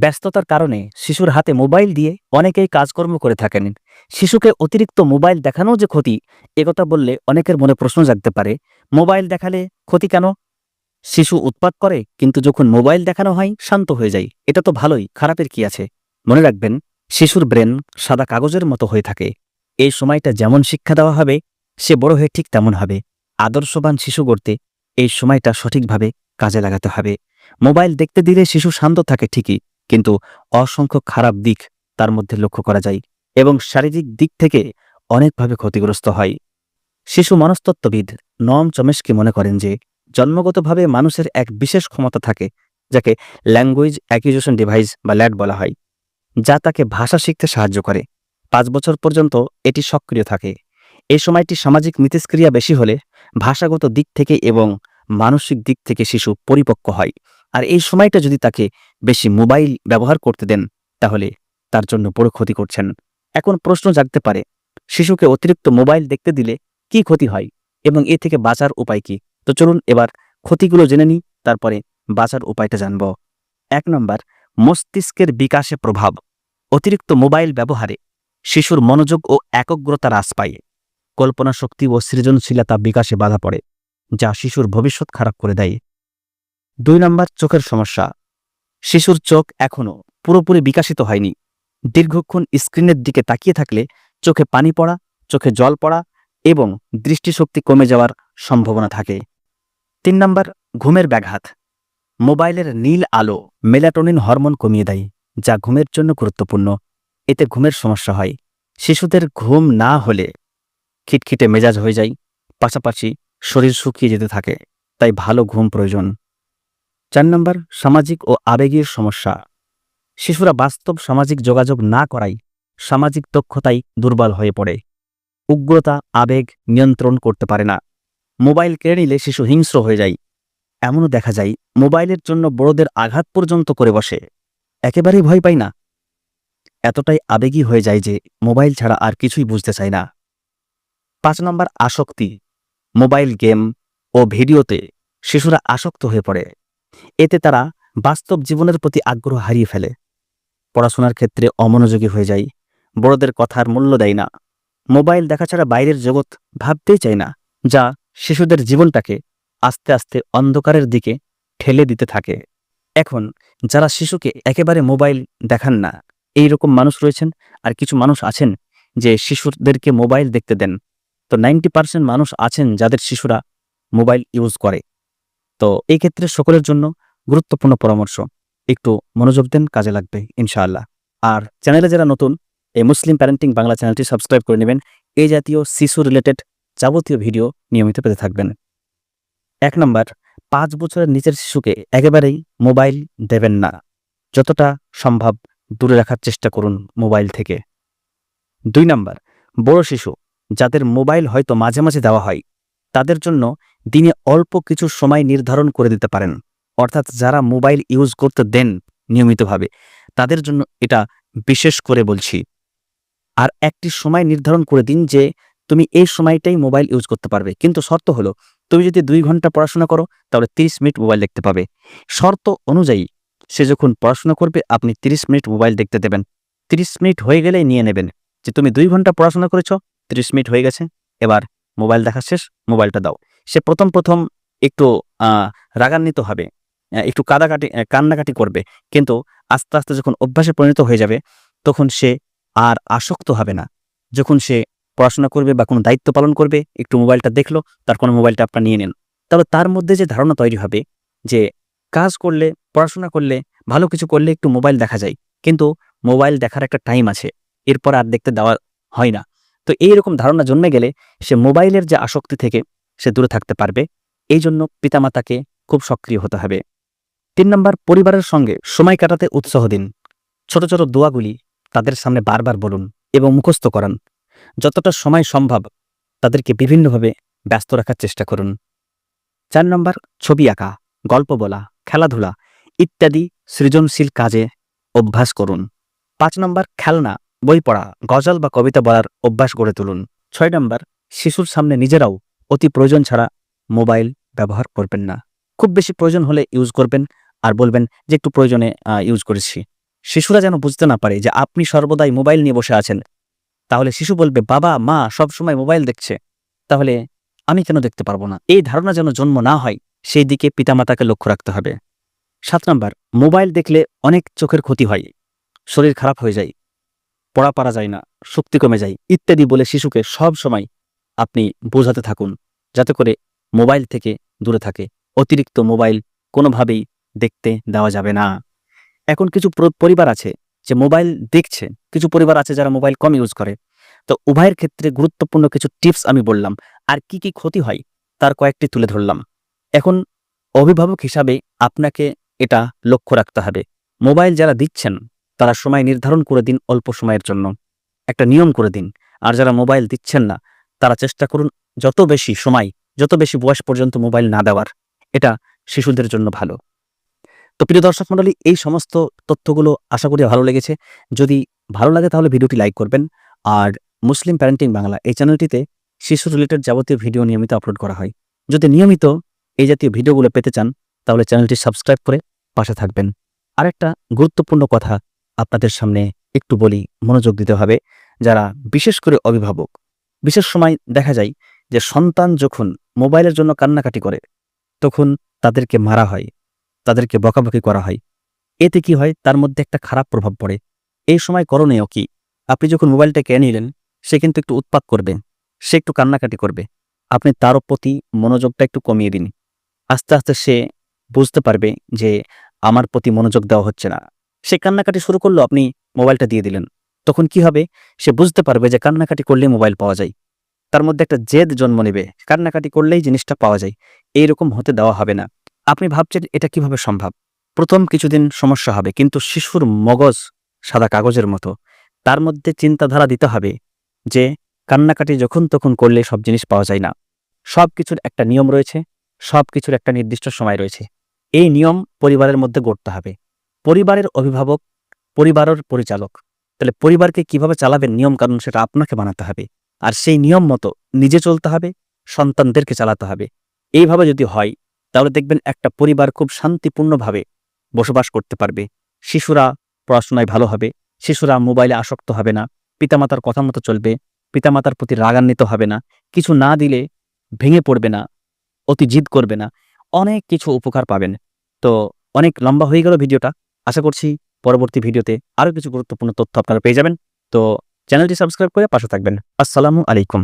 ব্যস্ততার কারণে শিশুর হাতে মোবাইল দিয়ে অনেকেই কাজকর্ম করে থাকেন। শিশুকে অতিরিক্ত মোবাইল দেখানো যে ক্ষতি, একথা বললে অনেকের মনে প্রশ্ন জাগতে পারে। মোবাইল দেখালে ক্ষতি কেন? শিশু উৎপাত করে, কিন্তু যখন মোবাইল দেখানো হয় শান্ত হয়ে যায়। এটা তো ভালোই, খারাপের কি আছে? মনে রাখবেন, শিশুর ব্রেন সাদা কাগজের মতো হয়ে থাকে। এই সময়টা যেমন শিক্ষা দেওয়া হবে, সে বড় হয়ে ঠিক তেমন হবে। আদর্শবান শিশু গড়তে এই সময়টা সঠিকভাবে কাজে লাগাতে হবে। মোবাইল দেখতে দিলে শিশু শান্ত থাকে ঠিকই, কিন্তু অসংখ্য খারাপ দিক তার মধ্যে লক্ষ্য করা যায় এবং শারীরিক দিক থেকে অনেকভাবে ক্ষতিগ্রস্ত হয়। শিশু মনস্তত্ত্ববিদ নম চমেস্কি মনে করেন যে জন্মগতভাবে মানুষের এক বিশেষ ক্ষমতা থাকে, যাকে ল্যাঙ্গুয়েজ অ্যাকুইজিশন ডিভাইস বা ল্যাড বলা হয়, যা তাকে ভাষা শিখতে সাহায্য করে। 5 বছর পর্যন্ত এটি সক্রিয় থাকে। এই সময়টি সামাজিক মিথস্ক্রিয়া বেশি হলে ভাষাগত দিক থেকে এবং মানসিক দিক থেকে শিশু পরিপক্ক হয়। আর এই সময়টা যদি তাকে বেশি মোবাইল ব্যবহার করতে দেন, তাহলে তার জন্য বড় ক্ষতি করছেন। এখন প্রশ্ন জাগতে পারে, শিশুকে অতিরিক্ত মোবাইল দেখতে দিলে কি ক্ষতি হয় এবং এ থেকে বাঁচার উপায় কি? তো চলুন এবার ক্ষতিগুলো জেনে নিই, তারপরে বাঁচার উপায়টা জানব। 1 নম্বর, মস্তিষ্কের বিকাশে প্রভাব। অতিরিক্ত মোবাইল ব্যবহারে শিশুর মনোযোগ ও একাগ্রতা হ্রাস পায়। কল্পনা শক্তি ও সৃজনশীলতা বিকাশে বাধা পড়ে, যা শিশুর ভবিষ্যৎ খারাপ করে দেয়। 2 নম্বর, চোখের সমস্যা। শিশুর চোখ এখনও পুরোপুরি বিকাশিত হয়নি। দীর্ঘক্ষণ স্ক্রিনের দিকে তাকিয়ে থাকলে চোখে পানি পড়া, চোখে জল পড়া এবং দৃষ্টিশক্তি কমে যাওয়ার সম্ভাবনা থাকে। 3 নম্বর, ঘুমের ব্যাঘাত। মোবাইলের নীল আলো মেলাটোনিন হরমোন কমিয়ে দেয়, যা ঘুমের জন্য গুরুত্বপূর্ণ। এতে ঘুমের সমস্যা হয়। শিশুদের ঘুম না হলে খিটখিটে মেজাজ হয়ে যায়, পাশাপাশি শরীর শুকিয়ে যেতে থাকে, তাই ভালো ঘুম প্রয়োজন। 4 নম্বর, সামাজিক ও আবেগীয় সমস্যা। শিশুরা বাস্তব সামাজিক যোগাযোগ না করায় সামাজিক দক্ষতাই দুর্বল হয়ে পড়ে। উগ্রতা, আবেগ নিয়ন্ত্রণ করতে পারে না। মোবাইল কেড়ে নিলে শিশু হিংস্র হয়ে যায়। এমনও দেখা যায় মোবাইলের জন্য বড়দের আঘাত পর্যন্ত করে বসে। একেবারেই ভয় পায় না, এতটাই আবেগী হয়ে যায় যে মোবাইল ছাড়া আর কিছুই বুঝতে চায় না। 5 নম্বর, আসক্তি। মোবাইল গেম ও ভিডিওতে শিশুরা আসক্ত হয়ে পড়ে। এতে তারা বাস্তব জীবনের প্রতি আগ্রহ হারিয়ে ফেলে। পড়াশোনার ক্ষেত্রে অমনোযোগী হয়ে যায়। বড়দের কথার মূল্য দেয় না। মোবাইল দেখা ছাড়া বাইরের জগৎ ভাবতেই চায় না, যা শিশুদের জীবনটাকে আস্তে আস্তে অন্ধকারের দিকে ঠেলে দিতে থাকে। এখন যারা শিশুকে একেবারে মোবাইল দেখান না, এই রকম মানুষ রয়েছেন। আর কিছু মানুষ আছেন যে শিশুদেরকে মোবাইল দেখতে দেন। তো 90% মানুষ আছেন যাদের শিশুরা মোবাইল ইউজ করে। তো এই ক্ষেত্রে সকলের জন্য গুরুত্বপূর্ণ পরামর্শ, একটু মনোযোগ দেন, কাজে লাগবে ইনশাআল্লাহ। আর চ্যানেলে যারা নতুন, এই মুসলিম প্যারেন্টিং বাংলা চ্যানেলটি সাবস্ক্রাইব করে নেবেন। এই জাতীয় শিশু রিলেটেড যাবতীয় ভিডিও নিয়মিত পেতে থাকবেন। 1 নম্বর, 5 বছরের নিচের শিশুকে একেবারেই মোবাইল দেবেন না। যতটা সম্ভব দূরে রাখার চেষ্টা করুন মোবাইল থেকে। 2 নম্বর, বড় শিশু যাদের মোবাইল হয়তো মাঝে মাঝে দেওয়া হয়, তাদের জন্য দিনে অল্প কিছু সময় নির্ধারণ করে দিতে পারেন। অর্থাৎ যারা মোবাইল ইউজ করতে দেন নিয়মিতভাবে, তাদের জন্য এটা বিশেষ করে বলছি। আর একটি সময় নির্ধারণ করে দিন যে তুমি এই সময়টাই মোবাইল ইউজ করতে পারবে, কিন্তু শর্ত হলো তুমি যদি 2 ঘন্টা পড়াশোনা করো, তাহলে 30 মিনিট মোবাইল দেখতে পাবে। শর্ত অনুযায়ী সে যখন পড়াশোনা করবে, আপনি 30 মিনিট মোবাইল দেখতে দেবেন। 30 মিনিট হয়ে গেলেই নিয়ে নেবেন যে তুমি 2 ঘন্টা পড়াশোনা করেছো, 30 মিনিট হয়ে গেছে, এবার মোবাইল দেখা শেষ, মোবাইলটা দাও। সে প্রথম প্রথম একটু রাগান্বিত হবে, একটু কান্নাকাটি করবে, কিন্তু আস্তে আস্তে যখন অভ্যাসে পরিণত হয়ে যাবে, তখন সে আর আসক্ত হবে না। যখন সে পড়াশোনা করবে বা কোনো দায়িত্ব পালন করবে, একটু মোবাইলটা দেখলো, তার কোনো মোবাইলটা আপনার নিয়ে নেন। তাহলে তার মধ্যে যে ধারণা তৈরি হবে যে কাজ করলে, পড়াশোনা করলে, ভালো কিছু করলে একটু মোবাইল দেখা যায়, কিন্তু মোবাইল দেখার একটা টাইম আছে, এরপর আর দেখতে দেওয়া হয় না। তো এইরকম ধারণা জন্মে গেলে সে মোবাইলের যে আসক্তি থেকে সে দূরে থাকতে পারবে। এই জন্য পিতামাতাকে খুব সক্রিয় হতে হবে। 3 নম্বর, পরিবারের সঙ্গে সময় কাটাতে উৎসাহ দিন। ছোট ছোট দোয়াগুলি তাদের সামনে বারবার বলুন এবং মুখস্থ করান। যতটা সময় সম্ভব তাদেরকে বিভিন্নভাবে ব্যস্ত রাখার চেষ্টা করুন। 4 নম্বর, ছবি আঁকা, গল্প বলা, খেলাধুলা ইত্যাদি সৃজনশীল কাজে অভ্যাস করুন। 5 নম্বর, খেলনা, বই পড়া, গজল বা কবিতা বলার অভ্যাস গড়ে তুলুন। 6 নম্বর, শিশুর সামনে নিজেরাও অতি প্রয়োজন ছাড়া মোবাইল ব্যবহার করবেন না। খুব বেশি প্রয়োজন হলে ইউজ করবেন, আর বলবেন যে একটু প্রয়োজনে ইউজ করেছি। শিশুরা যেন বুঝতে না পারে যে আপনি সর্বদাই মোবাইল নিয়ে বসে আছেন। তাহলে শিশু বলবে, বাবা মা সবসময় মোবাইল দেখছে, তাহলে আমি কেন দেখতে পারবো না? এই ধারণা যেন জন্ম না হয়, সেই দিকে পিতামাতাকে লক্ষ্য রাখতে হবে। ৭ নাম্বার, মোবাইল দেখলে অনেক চোখের ক্ষতি হয়, শরীর খারাপ হয়ে যায়, পড়া পারা যায় না, শক্তি কমে যায় ইত্যাদি বলে শিশুকে সব সময় আপনি বোঝাতে থাকুন, যাতে করে মোবাইল থেকে দূরে থাকে। অতিরিক্ত মোবাইল কোনোভাবেই দেখতে দেওয়া যাবে না। এখন কিছু পরিবার আছে যে মোবাইল দেখছে, কিছু পরিবার আছে যারা মোবাইল কম ইউজ করে। তো উভয়ের ক্ষেত্রে গুরুত্বপূর্ণ কিছু টিপস আমি বললাম, আর কি কি ক্ষতি হয় তার কয়েকটি তুলে ধরলাম। এখন অভিভাবক হিসাবে আপনাকে এটা লক্ষ্য রাখতে হবে। মোবাইল যারা দিচ্ছেন তারা সময় নির্ধারণ করে দিন, অল্প সময়ের জন্য একটা নিয়ম করে দিন। আর যারা মোবাইল দিচ্ছেন না তারা চেষ্টা করুন যত বেশি সময়, যত বেশি বয়স পর্যন্ত মোবাইল না দেওয়ার। এটা শিশুদের জন্য ভালো। তো প্রিয় দর্শক মণ্ডলী, এই সমস্ত তথ্যগুলো আশা করি ভালো লেগেছে। যদি ভালো লাগে তাহলে ভিডিওটি লাইক করবেন। আর মুসলিম প্যারেন্টিং বাংলা এই চ্যানেলটিতে শিশু রিলেটেড যাবতীয় ভিডিও নিয়মিত আপলোড করা হয়। যদি নিয়মিত এই জাতীয় ভিডিওগুলো পেতে চান তাহলে চ্যানেলটি সাবস্ক্রাইব করে পাশে থাকবেন। আরেকটা গুরুত্বপূর্ণ কথা আপনাদের সামনে একটু বলি, মনোযোগ দিতে হবে। যারা বিশেষ করে অভিভাবক, বিশেষ সময় দেখা যায় যে সন্তান যখন মোবাইলের জন্য কান্নাকাটি করে তখন তাদেরকে মারা হয়, তাদেরকে বকাবকি করা হয়। এতে কি হয়, তার মধ্যে একটা খারাপ প্রভাব পড়ে। এই সময় করণীয় কি? আপনি যখন মোবাইলটা কিনে নিলেন, সে কিন্তু একটু উৎপাত করবে, সে একটু কান্নাকাটি করবে। আপনি তার প্রতি মনোযোগটা একটু কমিয়ে দিন। আস্তে আস্তে সে বুঝতে পারবে যে আমার প্রতি মনোযোগ দেওয়া হচ্ছে না। সে কান্নাকাটি শুরু করলো, আপনি মোবাইলটা দিয়ে দিলেন। তখন কি হবে, সে বুঝতে পারবে যে কান্নাকাটি করলে মোবাইল পাওয়া যায়। তার মধ্যে একটা জেদ জন্ম নেবে, কান্নাকাটি করলেই জিনিসটা পাওয়া যায়। এইরকম হতে দেওয়া হবে না। আপনি ভাবছেন এটা কিভাবে সম্ভব? প্রথম কিছুদিন সমস্যা হবে, কিন্তু শিশুর মগজ সাদা কাগজের মতো। তার মধ্যে চিন্তাধারা দিতে হবে যে কান্নাকাটি যখন তখন করলে সব জিনিস পাওয়া যায় না। সব কিছুর একটা নিয়ম রয়েছে, সব কিছুর একটা নির্দিষ্ট সময় রয়েছে। এই নিয়ম পরিবারের মধ্যে গড়তে হবে। পরিবারের অভিভাবক, পরিবারের পরিচালক। তাহলে পরিবারকে কিভাবে চালাবেন, নিয়ম কানুন সেটা আপনাকে বানাতে হবে। আর সেই নিয়ম মতো নিজে চলতে হবে, সন্তানদেরকে চালাতে হবে। এইভাবে যদি হয় তাহলে দেখবেন একটা পরিবার খুব শান্তিপূর্ণভাবে বসবাস করতে পারবে। শিশুরা পড়াশোনায় ভালো হবে, শিশুরা মোবাইলে আসক্ত হবে না, পিতামাতার কথা মতো চলবে, পিতামাতার প্রতি রাগান্বিত হবে না, কিছু না দিলে ভেঙে পড়বে না, অতি জিদ করবে না। অনেক কিছু উপকার পাবেন। তো অনেক লম্বা হয়ে গেল ভিডিওটা। আশা করছি পরবর্তী ভিডিওতে আরও কিছু গুরুত্বপূর্ণ তথ্য আপনারা পেয়ে যাবেন। তো চ্যানেলটি সাবস্ক্রাইব করে পাশে থাকবেন। আসসালামু আলাইকুম।